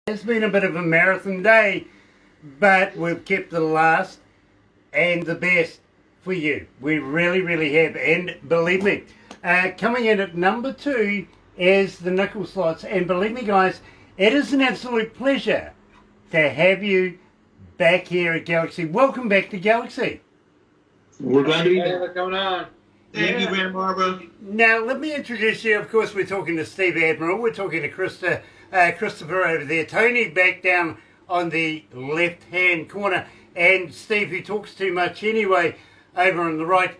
It's been a bit of a marathon day, but we've kept the last and the best for you. We really, really have. And believe me, coming in at number 2 is the nickel slots. And believe me, guys, it is an absolute pleasure to have you back here at Galaxy. Welcome back to Galaxy. We're glad to be Hey, back. what's going on? Thank you, Grandma Barbara. Now, let me introduce you. Of course, we're talking to Steve Admiral. We're talking to Christopher over there. Tony back down on the left-hand corner. And Steve, who talks too much anyway, over on the right.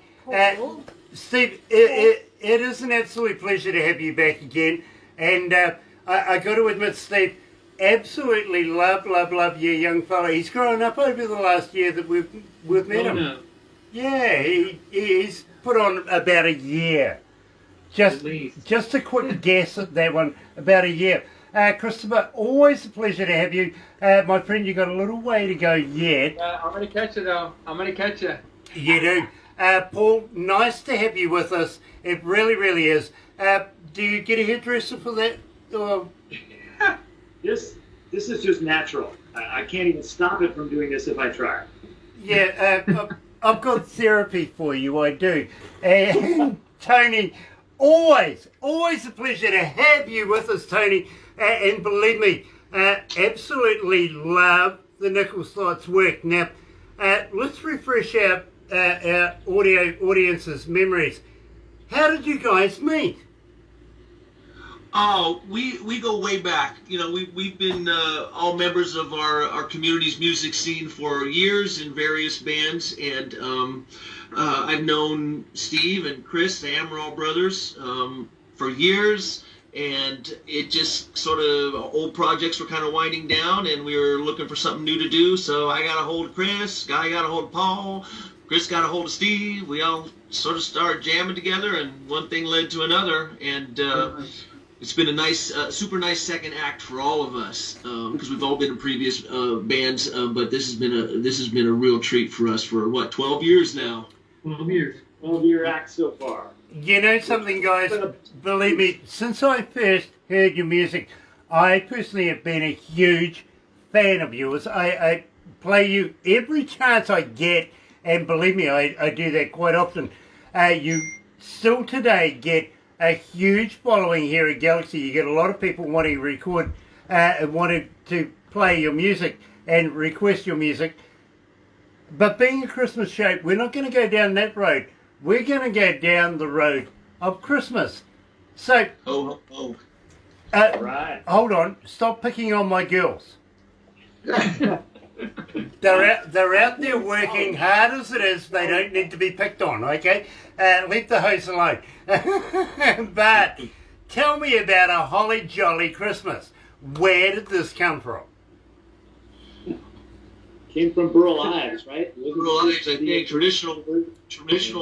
Steve, it is an absolute pleasure to have you back again. And I got to admit, Steve, absolutely love your young fella. He's grown up over the last year that we've met him. No. Yeah, he's put on about a year. Just a quick guess at that one, about a year. Christopher, always a pleasure to have you. My friend, you got a little way to go yet. I'm going to catch you, though. I'm going to catch you. You do. Paul, nice to have you with us. It really, really is. Do you get a hairdresser for that? Or... This is just natural. I can't even stop it from doing this if I try. Yeah, I've got therapy for you, I do. And Tony, always a pleasure to have you with us, Tony. And believe me, absolutely love the nickel slots work. Now, let's refresh our audio audience's memories. How did you guys meet? Oh, we go way back. You know, we've been all members of our community's music scene for years in various bands, and I've known Steve and Chris, the Amaral brothers, for years, and it just sort of, old projects were kind of winding down, and we were looking for something new to do, so I got a hold of Chris, Guy got a hold of Paul, Chris got a hold of Steve. We all sort of started jamming together, and one thing led to another, and it's been a nice, super nice second act for all of us, because we've all been in previous bands, but this has been a real treat for us for 12 years now. 12 years. 12-year act so far. You know something, guys? Believe me, since I first heard your music, I personally have been a huge fan of yours. I play you every chance I get, and believe me, I do that quite often. You still today get a huge following here at Galaxy. You get a lot of people wanting to record, wanting to play your music and request your music. But being a Christmas show, we're not going to go down that road. We're going to go down the road of Christmas. So, Right. hold on. Stop picking on my girls. They're out there working hard as it is. They don't need to be picked on, okay? Leave the host alone. But tell me about a holly jolly Christmas. Where did this come from? Came from Burl Ives, right? Rural Ives, I think, traditional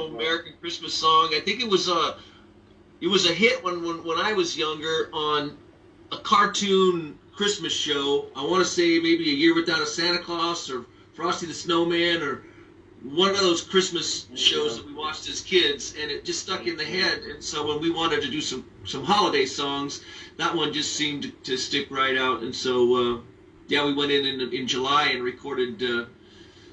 American Christmas song. I think it was a hit when I was younger on a cartoon Christmas show. I want to say maybe A Year Without a Santa Claus or Frosty the Snowman or one of those Christmas shows that we watched as kids, and it just stuck in the head. And so when we wanted to do some holiday songs, that one just seemed to stick right out. And so we went in July and recorded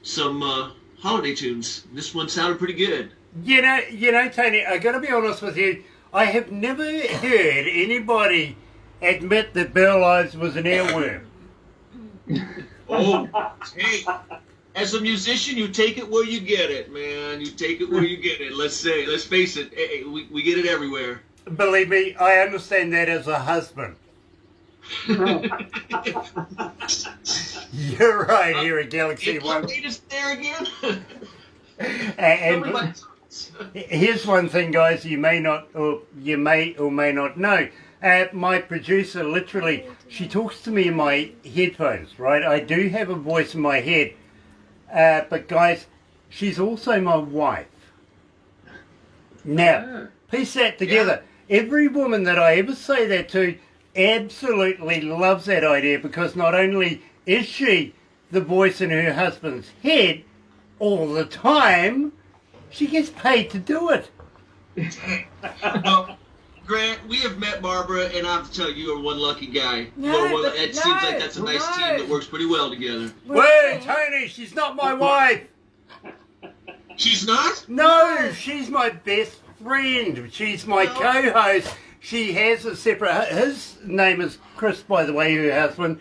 some holiday tunes. This one sounded pretty good. You know, Tony, I got to be honest with you. I have never heard anybody admit that Burl Ives was an earworm. Oh, hey, as a musician, you take it where you get it, man. You take it where you get it. Let's face it, we get it everywhere. Believe me, I understand that as a husband. You're right here at Galaxy One. Just there again. And here's one thing, guys, you may or may not know. My producer, literally, she talks to me in my headphones, right? I do have a voice in my head. But guys, she's also my wife. Now, piece that together. Yeah. Every woman that I ever say that to absolutely loves that idea, because not only is she the voice in her husband's head all the time, she gets paid to do it. Grant, we have met Barbara, and I have to tell you, you are one lucky guy. It seems like that's a nice team that works pretty well together. Wait, Tony, she's not my wife. She's not? No, she's my best friend. She's my co-host. She has a separate... His name is Chris, by the way, her husband.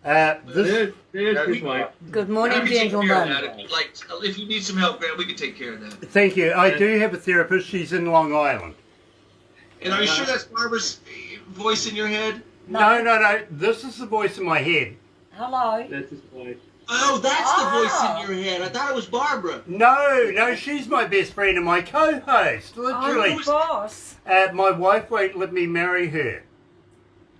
There's his wife. Good morning, We can take care of gentlemen. that. If you need some help, Grant, we can take care of that. Thank you. I do have a therapist. She's in Long Island. And are you sure that's Barbara's voice in your head? No. This is the voice in my head. Hello. That's his wife. Oh, that's the voice in your head. I thought it was Barbara. No, she's my best friend and my co-host. I'm Literally. the boss. My wife won't let me marry her.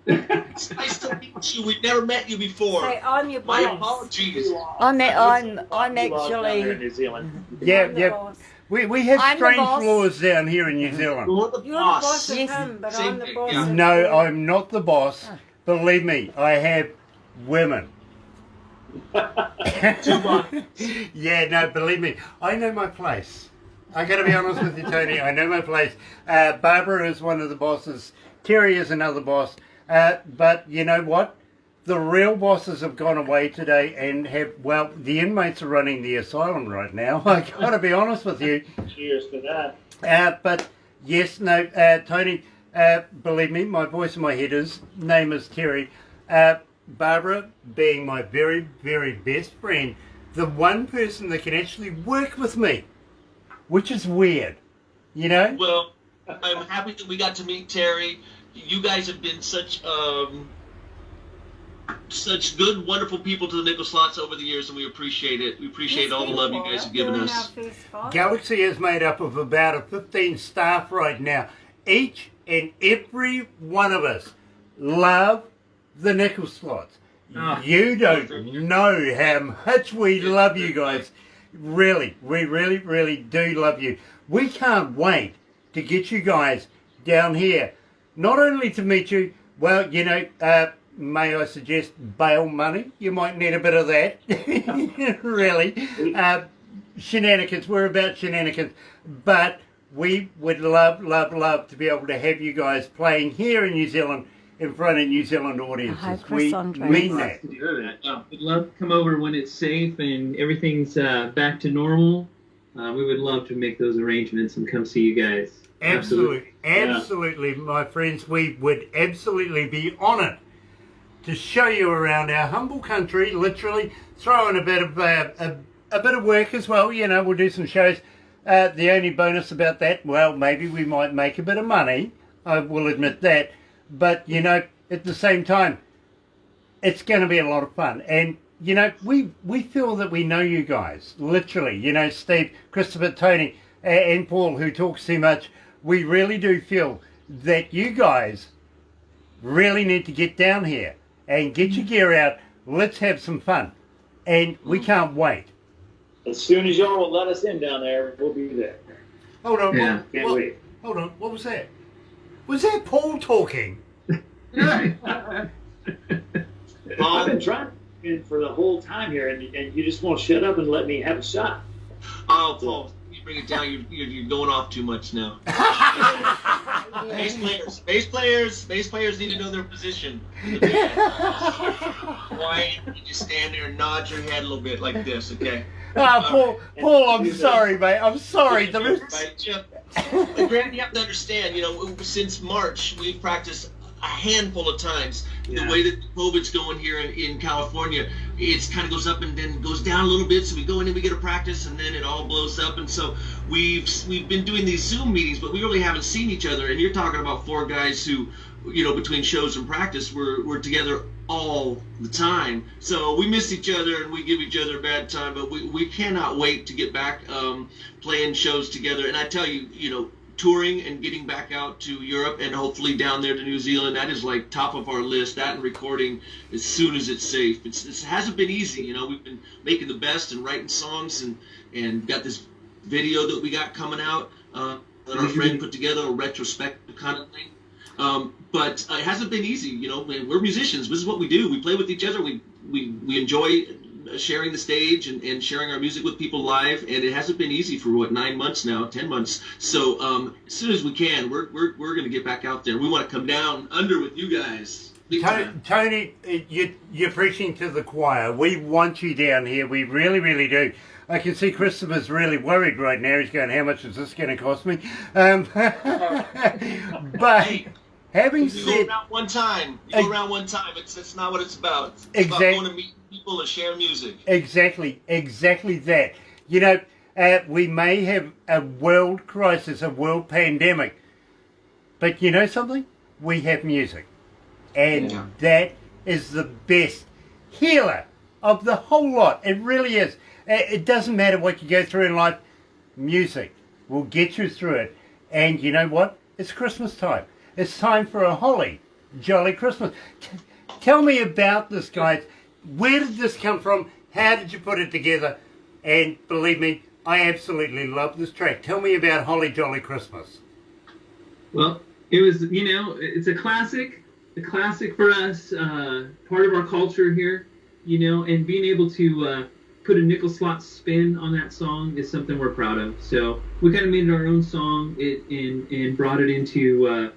It's nice to meet you. We've never met you before. Say, I'm your My boss. apologies. I'm Down actually. there in New Zealand. I'm the Yeah. boss. We have I'm the strange boss. laws down here in New Zealand. You're the You're the boss of Yes. him, but Same I'm the thing, boss yeah. of No, you. I'm not the boss. Believe me, I have women. Yeah, no, believe me, I know my place. I got to be honest with you, Tony. I know my place. Barbara is one of the bosses. Terry is another boss. But you know what? The real bosses have gone away today and have, well, the inmates are running the asylum right now. I got to be honest with you. Cheers to that. But yes, no, Tony, believe me, my voice in my head name is Terry. Barbara being my very, very best friend, the one person that can actually work with me, which is weird, you know? Well, I'm happy that we got to meet Terry. You guys have been such good, wonderful people to the Nickel Slots over the years, and we appreciate it. We appreciate all the love you guys have given us. Galaxy is made up of about a 15 staff right now. Each and every one of us love the Nickel Slots. You don't know how much we love you guys. Really, we really, really do love you. We can't wait to get you guys down here. Not only to meet you, well, you know, may I suggest bail money? You might need a bit of that. Really. Shenanigans. We're about shenanigans. But we would love, love, love to be able to have you guys playing here in New Zealand in front of New Zealand audiences. Hi, Chris We Andre. mean that. We'd love to come over when it's safe and everything's back to normal. We would love to make those arrangements and come see you guys. Absolutely, my friends. We would absolutely be honoured to show you around our humble country. Literally, throw in a bit of work as well. You know, we'll do some shows. The only bonus about that, well, maybe we might make a bit of money. I will admit that. But you know, at the same time, it's going to be a lot of fun. And you know, we feel that we know you guys. Literally, you know, Steve, Christopher, Tony, and Paul, who talks too much. We really do feel that you guys really need to get down here and get your gear out. Let's have some fun. And we can't wait. As soon as y'all will let us in down there, we'll be there. Hold on. Yeah. Can't wait. Hold on. What was that? Was that Paul talking? I've been trying for the whole time here, and you just won't shut up and let me have a shot. Oh, Paul, you bring it down. You're going off too much now. Bass players need to know their position in the band. Why you just stand there and nod your head a little bit like this, okay? Paul, I'm sorry, mate. I'm sorry. Right, Jeff? But Grant, you have to understand, you know, since March, we've practiced a handful of times. Yeah. The way that COVID's going here in California, it kind of goes up and then goes down a little bit. So we go in and we get a practice, and then it all blows up. And so we've been doing these Zoom meetings, but we really haven't seen each other. And you're talking about four guys who, you know, between shows and practice, we're together all the time. So we miss each other and we give each other a bad time. But we cannot wait to get back playing shows together. And I tell you, you know, touring and getting back out to Europe and hopefully down there to New Zealand, that is like top of our list. That and recording as soon as it's safe. It hasn't been easy, you know. We've been making the best and writing songs and got this video that we got coming out that our friend put together, a retrospective kind of thing. But it hasn't been easy, you know. We're musicians. This is what we do. We play with each other. We enjoy sharing the stage and sharing our music with people live, and it hasn't been easy for 9 months now, 10 months. So as soon as we can, we're going to get back out there. We want to come down under with you guys. Big time. Tony, you're preaching to the choir. We want you down here. We really, really do. I can see Christopher's really worried right now. He's going, how much is this going to cost me? But Hey, having you go said... around one time. You go around one time. It's not what it's about. It's about Exactly. going to meet people and share music. Exactly that. You know, we may have a world crisis, a world pandemic, but you know something? We have music. And that is the best healer of the whole lot. It really is. It doesn't matter what you go through in life. Music will get you through it. And you know what? It's Christmas time. It's time for a holly jolly Christmas. Tell me about this, guys. Where did this come from? How did you put it together? And believe me, I absolutely love this track. Tell me about Holly Jolly Christmas. Well, it was, it's a classic for us, part of our culture here, and being able to put a nickel slot spin on that song is something we're proud of. So we kind of made it our own song and brought it into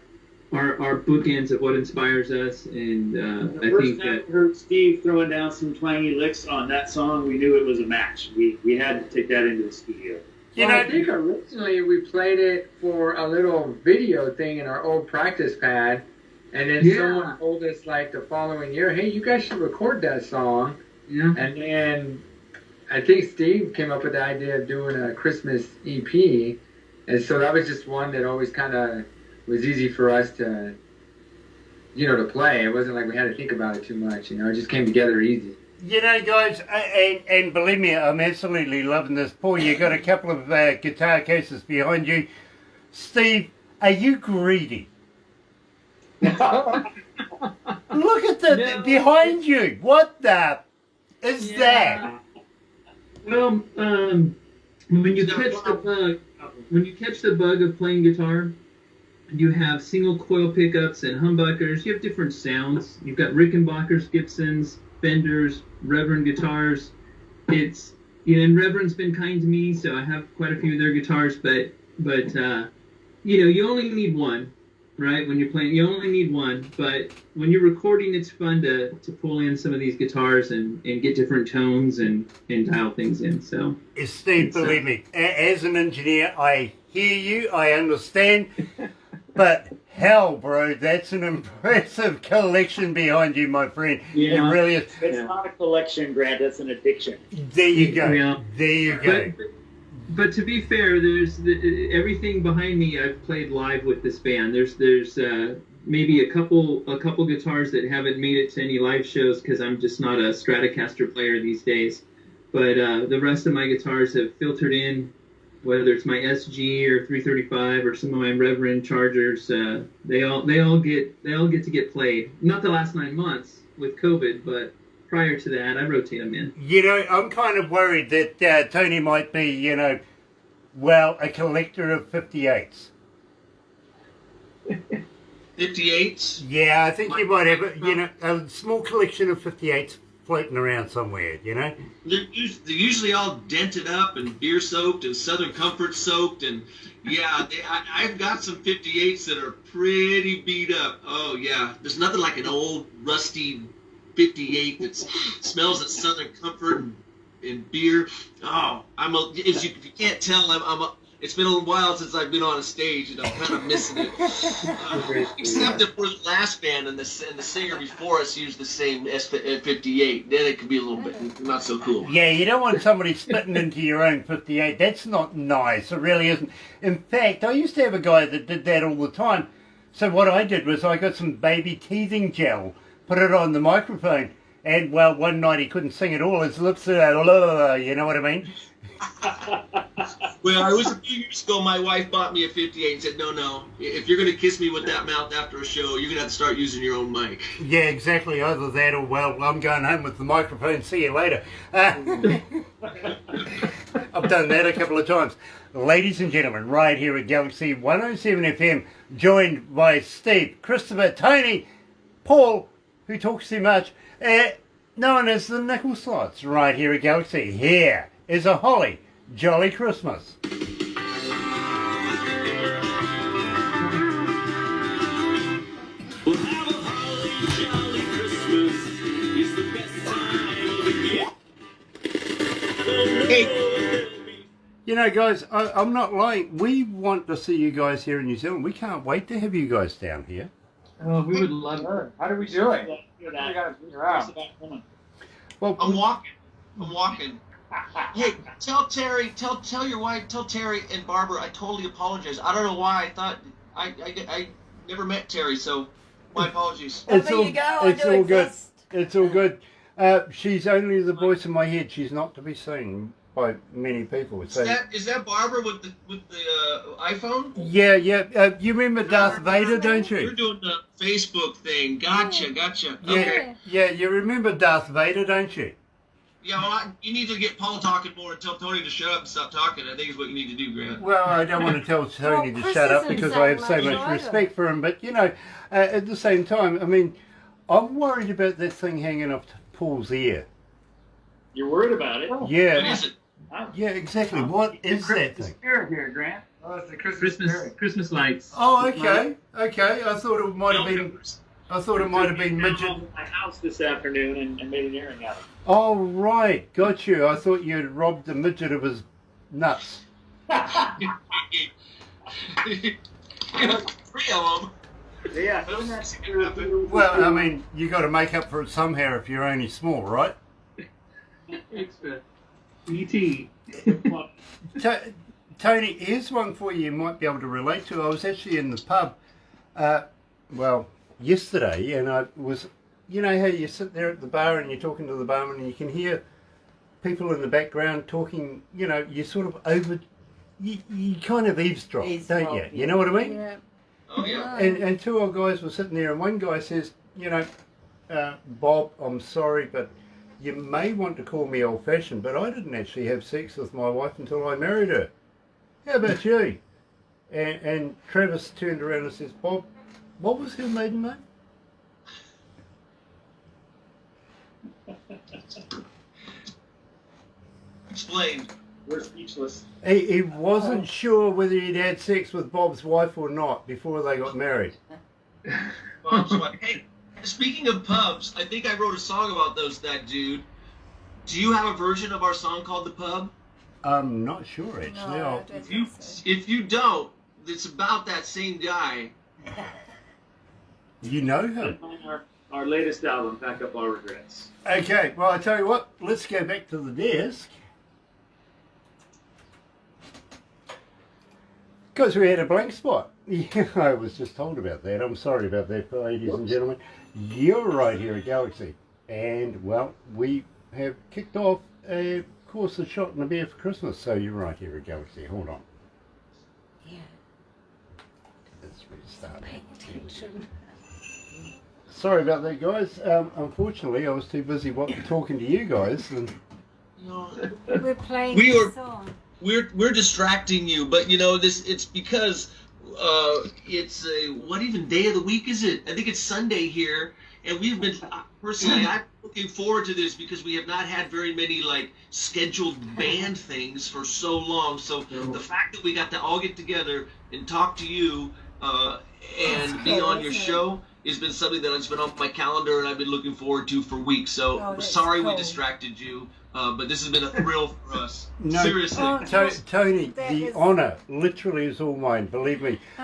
our bookends of what inspires us. And I think that we heard Steve throwing down some twangy licks on that song, we knew it was a match. We had to take that into the studio. You Well, know, I think originally we played it for a little video thing in our old practice pad, and then someone told us like the following year, hey, you guys should record that song. Yeah. And then I think Steve came up with the idea of doing a Christmas EP, and so that was just one that always kind of was easy for us to, to play. It wasn't like we had to think about it too much, it just came together easy. you know, guys, and believe me, I'm absolutely loving this. Paul, you got a couple of guitar cases behind you. Steve, are you greedy? Look at the behind you. What the is that? Well, when you catch the bug of playing guitar, you have single coil pickups and humbuckers. You have different sounds. You've got Rickenbackers, Gibsons, Fenders, Reverend guitars. And Reverend's been kind to me, so I have quite a few of their guitars. But you only need one, right? When you're playing, you only need one. But when you're recording, it's fun to pull in some of these guitars and get different tones and dial things in. So, Steve, believe me, as an engineer, I hear you, I understand. But hell, bro, that's an impressive collection behind you, my friend. Yeah. It really is. It's not a collection, Grant. It's an addiction. There you go. Yeah. There you go. But to be fair, there's everything behind me. I've played live with this band. There's maybe a couple guitars that haven't made it to any live shows because I'm just not a Stratocaster player these days. But the rest of my guitars have filtered in, whether it's my SG or 335 or some of my Reverend Chargers. They all get to get played. Not the last 9 months with COVID, but prior to that, I rotate them in. I'm kind of worried that Tony might be, a collector of 58s. 58s? Yeah, I think you might have, a small collection of 58s floating around somewhere, They're usually all dented up and beer soaked and Southern Comfort soaked, and I've got some 58s that are pretty beat up. Oh yeah, there's nothing like an old rusty 58 that smells of Southern Comfort and beer. Oh, as you can't tell, it's been a little while since I've been on a stage, and I'm kind of missing it. Except if we're the last band and the singer before us used the same S58, then it could be a little bit not so cool. Yeah, you don't want somebody spitting into your own 58. That's not nice. It really isn't. In fact, I used to have a guy that did that all the time. So what I did was I got some baby teething gel, put it on the microphone, and one night he couldn't sing at all. His lips are, you know what I mean? Well, it was a few years ago. My wife bought me a 58 and said, no, if you're going to kiss me with that mouth after a show, you're going to have to start using your own mic. Yeah, exactly. Either that or, I'm going home with the microphone. See you later. I've done that a couple of times. Ladies and gentlemen, right here at Galaxy 107 FM, joined by Steve, Christopher, Tony, Paul, who talks too much. known as the nickel slots, right here at Galaxy. Here is a holly jolly Christmas. We'll have a holly jolly Christmas. It's the best time of the year. Hey, You know, guys, I'm not lying. We want to see you guys here in New Zealand. We can't wait to have you guys down here. Oh, we would love it. How do we do it? Hear We that. gotta figure out. Well, I'm walking. Hey, tell your wife, tell Terry and Barbara, I totally apologize. I don't know why I thought I never met Terry, so my apologies. Well, there you go. I It's do all good. exist. It's all good. She's only the voice in my head. She's not to be seen by many people. So, Is that Barbara with the iPhone? yeah. You remember Darth Vader, don't You're you? doing the Facebook thing. Gotcha. Okay. Yeah. You remember Darth Vader, don't you? Yeah, well, you need to get Paul talking more and tell Tony to shut up and stop talking. I think is what you need to do, Grant. Well, I don't want to tell Tony Well, to Chris shut up isn't because that I have so much much either. respect for him. But, you know, at the same time, I mean, I'm worried about that thing hanging off Paul's ear. You're worried about it? What Yeah. is it? Yeah, exactly. What is that The thing? spirit here, Grant. Oh, it's the Christmas spirit. Christmas lights. Oh, okay. I thought it might have been. I thought it might have been Down midget. to my house this afternoon and made an earring out of it. Oh, right. Got you. I thought you'd robbed the midget of his nuts. Three of them. Yeah. Well, I mean, you got to make up for it somehow if you're only small, right? Extra. E.T. Tony, here's one for you might be able to relate to. I was actually in the pub, yesterday, and I was, you know how you sit there at the bar and you're talking to the barman and you can hear people in the background talking, you know, you sort of you kind of eavesdrop, don't you? You know what I mean? Yeah. Oh yeah. And two old guys were sitting there, and one guy says, you know, Bob, I'm sorry, but you may want to call me old-fashioned, but I didn't actually have sex with my wife until I married her. How about you? And Travis turned around and says, Bob, what was her maiden name? Explain. We're speechless. He wasn't sure whether he'd had sex with Bob's wife or not before they got married. Bob's wife. Hey, speaking of pubs, I think I wrote a song about that dude. Do you have a version of our song called The Pub? I'm not sure, actually. No, I I'll- don't think so. If you don't, it's about that same guy. You know him. Our latest album, Pack Up Our Regrets. Okay, well, I tell you what, let's go back to the desk. Because we had a blank spot. Yeah, I was just told about that. I'm sorry about that, ladies and gentlemen. You're right here at Galaxy. And, well, we have kicked off a course of shot and a beer for Christmas. So you're right here at Galaxy. Hold on. Yeah. Let's restart. Paying attention. Sorry about that, guys. Unfortunately, I was too busy talking to you guys. And No. We're playing We the were- song. We're distracting you, but you know it's because it's what even day of the week is it? I think it's Sunday here, and we've been personally I'm looking forward to this because we have not had very many like scheduled band things for so long. So the fact that we got to all get together and talk to you and be on your show has been something that has been on my calendar and I've been looking forward to for weeks. So Oh, that's sorry we cool. distracted you. But this has been a thrill for us. No, Seriously. Oh, Tony, That the is- honour literally is all mine. Believe me. Oh,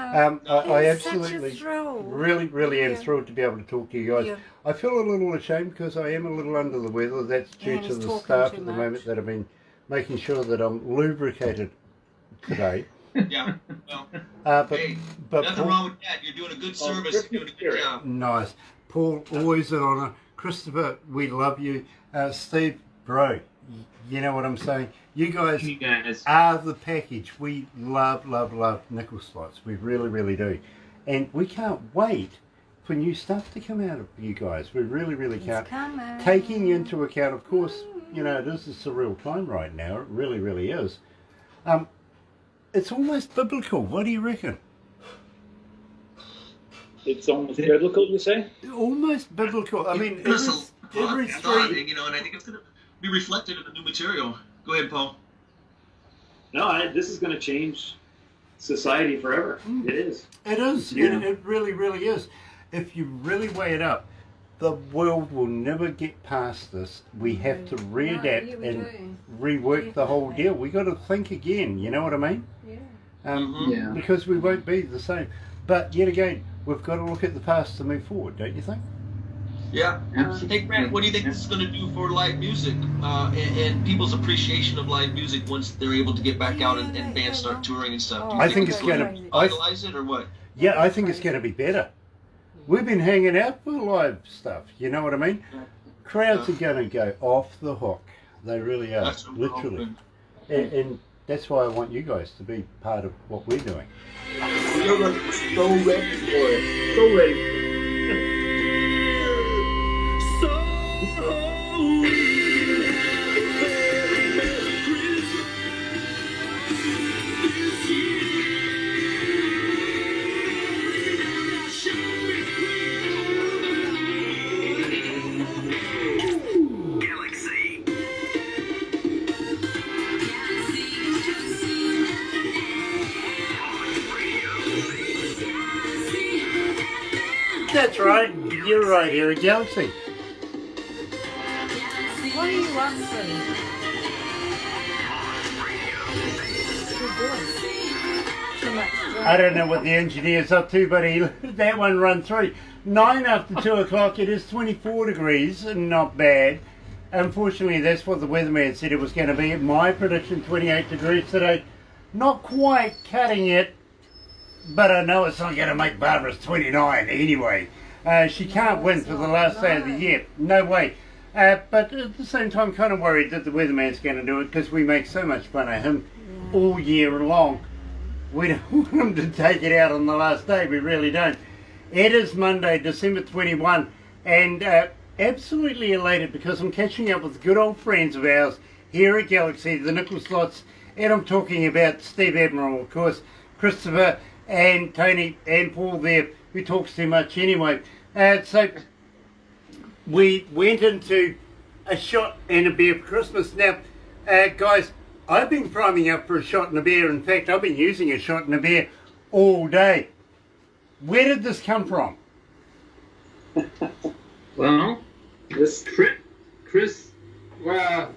I it's absolutely, such a thrill. really am Yeah. thrilled to be able to talk to you guys. Yeah. I feel a little ashamed because I am a little under the weather. That's due Yeah, to he's the talking staff too at the much. moment that have been making sure that I'm lubricated today. Yeah. Well, But hey, but nothing Paul, wrong with that. You're doing a good service. You're doing a good job. nice. Paul, always an honour. Christopher, we love you. Steve, bro, you know what I'm saying. You guys You guys. are the package. We love nickel slots. We really do. And we can't wait for new stuff to come out of you guys. We really can't. It's coming. Taking into account, of course, you know, it is a surreal time right now. It really is. It's almost biblical. What do you reckon? It's almost biblical, you say? Almost biblical. I mean, Listen, every I thought, street. you know, and I think it's going to be reflected in the new material. Go ahead, Paul. No, this is going to change society forever. It is. It is. Yeah. It really, really is. If you really weigh it up, the world will never get past this. We have to readapt yeah, we and do. rework the whole deal. We got to think again. You know what I mean? Yeah. Because we won't be the same. But yet again, we've got to look at the past to move forward, don't you think? Yeah. Hey, Grant, what do you think this is going to do for live music and people's appreciation of live music once they're able to get back out and bands start touring and stuff? Do you I think it's going gonna- to vitalize it or what? Yeah, I think it's going to be better. We've been hanging out for live stuff. You know what I mean? Crowds are going to go off the hook. They really are, That's what we're literally. hoping. And that's why I want you guys to be part of what we're doing. You're so ready for it. So ready. That's right. You're right here at Galaxy. What are you up to? What are you doing? Too much I don't know what the engineer's up to, but he let that one run through. 9 after 2 o'clock, it is 24 degrees, and not bad. Unfortunately, that's what the weatherman said it was going to be. My prediction, 28 degrees today. Not quite cutting it, but I know it's not going to make Barbara's 29 anyway. She can't win for the last day of the year. No way. But at the same time, kind of worried that the weatherman's going to do it because we make so much fun of him all year long. We don't want him to take it out on the last day. We really don't. It is Monday, December 21, and absolutely elated because I'm catching up with good old friends of ours here at Galaxy, the Nickel Slots, and I'm talking about Steve Admiral, of course, Christopher and Tony and Paul there, who talks too much anyway. So we went into a shot and a beer for Christmas. Now, guys, I've been priming up for a shot and a beer. In fact, I've been using a shot and a beer all day. Where did this come from? Well, This, Chris, well,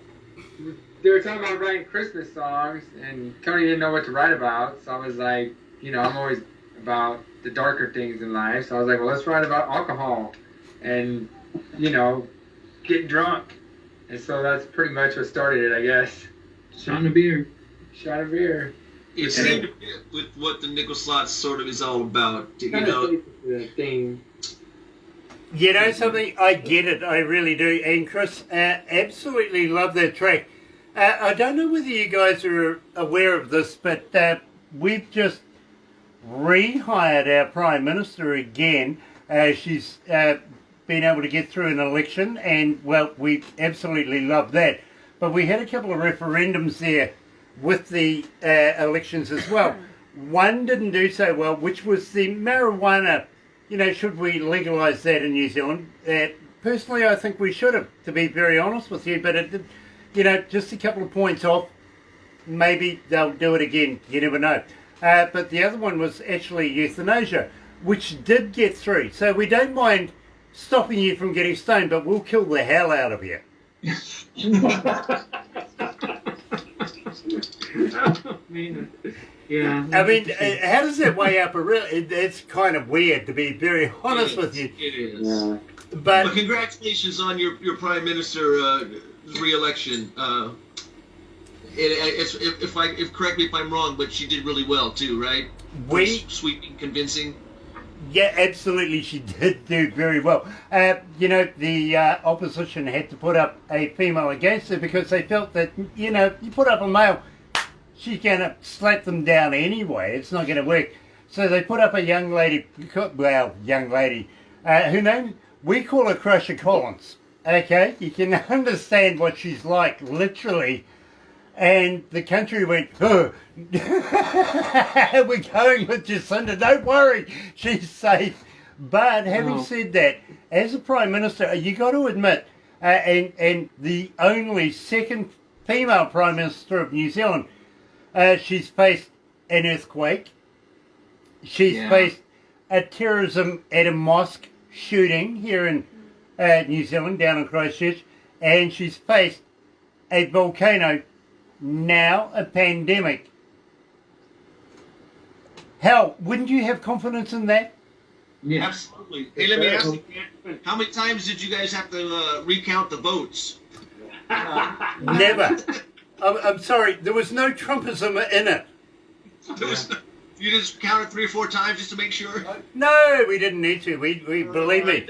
they were talking about writing Christmas songs, and Tony didn't know what to write about, so I was like, you know, I'm always about the darker things in life, so I was like, well, let's write about alcohol and, you know, get drunk. And so that's pretty much what started it, I guess. shot and a beer. Shot of beer. It seemed to fit with what the Nickel Slots sort of is all about. You know, The thing. You know something? I get it. I really do. And Chris, absolutely love that track. I don't know whether you guys are aware of this, but we've just rehired our Prime Minister again. She's been able to get through an election, and, well, we absolutely love that. But we had a couple of referendums there with the elections as well. One didn't do so well, which was the marijuana. You know, should we legalise that in New Zealand? Personally, I think we should have, to be very honest with you, but it did, you know, just a couple of points off. Maybe they'll do it again, you never know. But the other one was actually euthanasia, which did get through. So we don't mind stopping you from getting stoned, but we'll kill the hell out of you. Yeah. I mean, how does that weigh up? It's kind of weird, to be very honest with you. It is. Yeah. But Well, congratulations on your Prime Minister re-election. If correct me if I'm wrong, but she did really well too, right? Sweeping, convincing. Yeah, absolutely, she did do very well. You know, the opposition had to put up a female against her because they felt that, you know, you put up a male, she's going to slap them down anyway. It's not going to work. So they put up a young lady, her name, we call her Crusher Collins. Okay, you can understand what she's like, literally. And the country went, oh, we're going with Jacinda, don't worry, she's safe. But having said that, as a Prime Minister, you got to admit, and the only second female Prime Minister of New Zealand. She's faced an earthquake. She's faced a terrorism at a mosque shooting here in New Zealand, down in Christchurch, and she's faced a volcano, now a pandemic. Hell, wouldn't you have confidence in that? Yeah. Absolutely. Hey, let me ask you, how many times did you guys have to recount the votes? Never. I'm sorry, there was no Trumpism in it. You just counted 3 or 4 times just to make sure? No, we didn't need to. We believe me.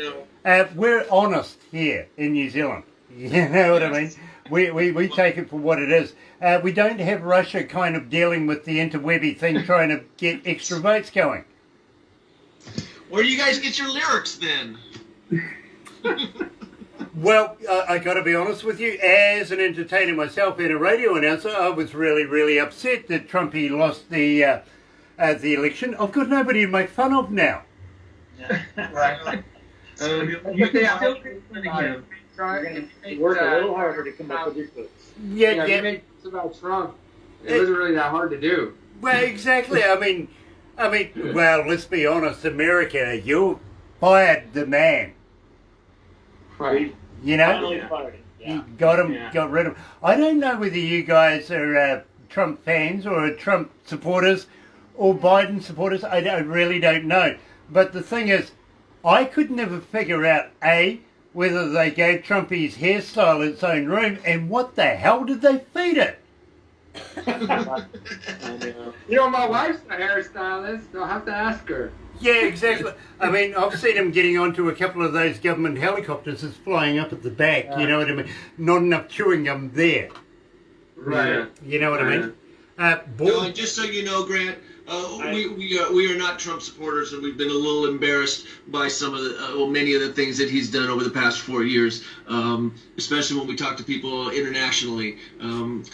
We're honest here in New Zealand. You know what I mean? We take it for what it is. We don't have Russia kind of dealing with the interwebby thing, trying to get extra votes going. Where do you guys get your lyrics then? Well, I got to be honest with you. As an entertainer myself and a radio announcer, I was really, really upset that Trumpy lost the election. I've got nobody to make fun of now. Right. You can still make fun of him. Work a little harder to come up with your books. Yeah. You make it's about Trump. It wasn't really that hard to do. Well, exactly. I mean, well, let's be honest. America, you fired the man. Right. You know, Finally fired him. Yeah. you got him, Yeah. got rid of him. I don't know whether you guys are Trump fans or Trump supporters or Biden supporters. I really don't know. But the thing is, I could never figure out, A, whether they gave Trump his hairstyle its own room, and what the hell did they feed it? You know, my wife's a hairstylist. I'll have to ask her. Yeah, exactly. I mean, I've seen him getting onto a couple of those government helicopters that's flying up at the back, you know what I mean? Not enough chewing gum there. Right. You know what I mean? No, and just so you know, Grant, we are not Trump supporters, and we've been a little embarrassed by some of the, many of the things that he's done over the past 4 years. Especially when we talk to people internationally,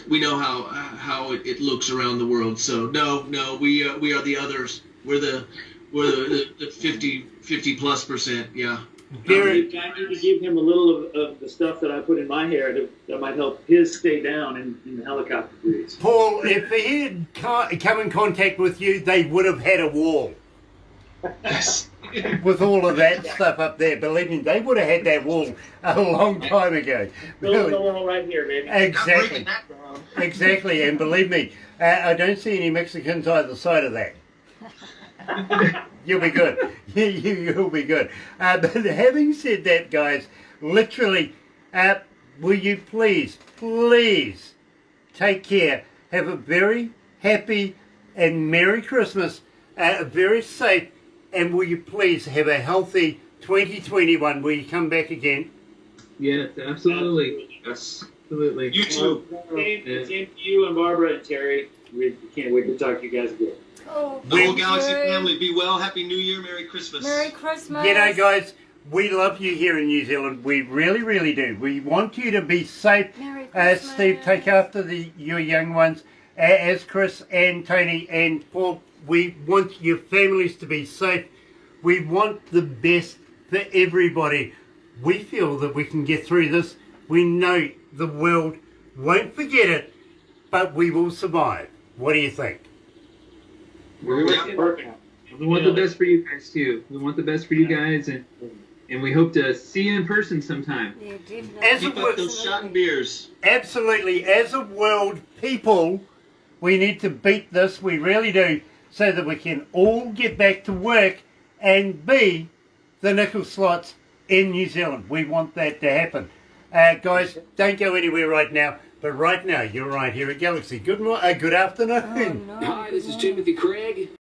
we know how it looks around the world. So no, we are the others. We're the 50+%. Yeah. I need to give him a little of the stuff that I put in my hair that might help his stay down in the helicopter breeze. Paul, if he had come in contact with you, they would have had a wall. Yes. With all of that stuff up there. Believe me, they would have had that wall a long time ago. Building the wall right here, baby. Exactly. Exactly, and believe me, I don't see any Mexicans either side of that. You'll be good. You'll be good. But having said that, guys, literally, will you please take care. Have a very happy and Merry Christmas. Very safe. And will you please have a healthy 2021 where you come back again? Yes, absolutely. Yes. Absolutely. You too. Same to you and Barbara and Terry. We can't wait to talk to you guys again. Oh, The whole Galaxy Merry- family, be well. Happy New Year. Merry Christmas. Merry Christmas. You know, guys, we love you here in New Zealand. We really, really do. We want you to be safe. Merry Christmas. Steve, take after your young ones, as Chris and Tony and Paul. We want your families to be safe. We want the best for everybody. We feel that we can get through this. We know the world won't forget it, but we will survive. What do you think? Perfect. We want the best for you guys too. We want the best for you guys, and we hope to see you in person sometime. Yeah, definitely. As Keep up those shot and beers. Absolutely. As a world people, we need to beat this. We really do. So that we can all get back to work and be the nickel slots in New Zealand. We want that to happen. Guys, don't go anywhere right now. But right now, you're right here at Galaxy. Good afternoon. Oh, no. Hi, this is Timothy Craig.